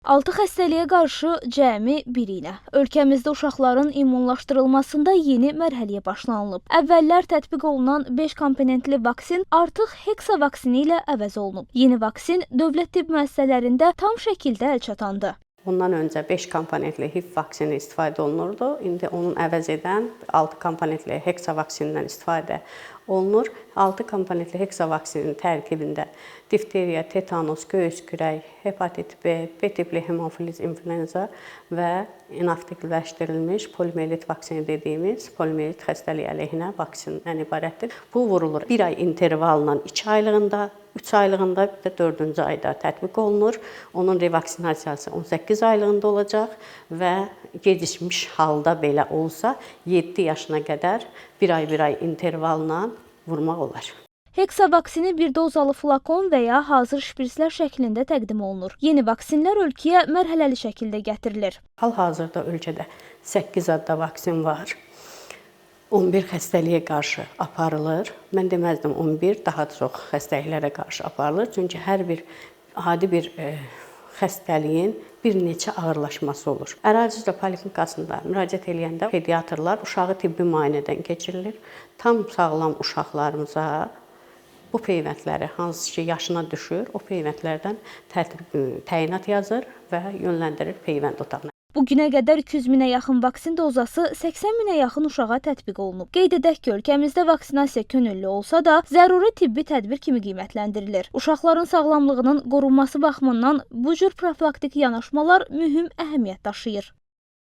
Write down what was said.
6 xəstəliyə qarşı cəmi 1 ilə. Ölkəmizdə uşaqların immunlaşdırılmasında yeni mərhələyə başlanılıb. Əvvəllər tətbiq olunan 5 komponentli vaksin artıq Hexa vaksini ilə əvəz olunub. Yeni vaksin dövlət tibb müəssisələrində tam şəkildə əlçatandı. Bundan öncə 5 komponentli HIV vaksini istifadə olunurdu. İndi onun əvəz edən 6 komponentli Hexa vaksinindən istifadə olunur. 6 komponentli Hexa vaksinin tərkibində difteriya, tetanus, göğüs kürək, hepatit B, B tipli hemofiliz influenza və inaktivləşdirilmiş poliomiyelit vaksini dediyimiz poliomiyelit xəstəliyi əleyhinə vaksindən ibarətdir. Bu vurulur 1 ay intervalla 2 aylığında, 3 aylığında, bir də 4-cü ayda tətbiq olunur. Onun revaksinasiyası 18 aylığında olacaq və gecikmiş halda belə olsa 7 yaşına qədər 1 ay intervalla vurmaq olar. Hexa vaksini bir dozalı flakon və ya hazır şprislər şəklində təqdim olunur. Yeni vaksinlər ölkəyə mərhələli şəkildə gətirilir. Hal-hazırda ölkədə 8 adda vaksin var. 11 xəstəliyə qarşı aparılır. Mən deməzdim 11, daha çox xəstəliklərə qarşı aparılır. Çünki hər bir adi bir xəstəliyin bir neçə ağırlaşması olur. Ərazi üzrə poliklinikasında müraciət edəndə pediatrlar uşağı tibbi müayinədən keçirilir. Tam sağlam uşaqlarımıza bu peyvəndləri hansı ki yaşına düşür, o peyvəndlərdən təyinat yazır və yönləndirir peyvənd otağına. Bugünə qədər 200 minə yaxın vaksin dozası 80 minə yaxın uşağa tətbiq olunub. Qeyd edək ki, ölkəmizdə vaksinasiya könüllü olsa da, zəruri tibbi tədbir kimi qiymətləndirilir. Uşaqların sağlamlığının qorunması baxımından bu cür profilaktik yanaşmalar mühüm əhəmiyyət daşıyır.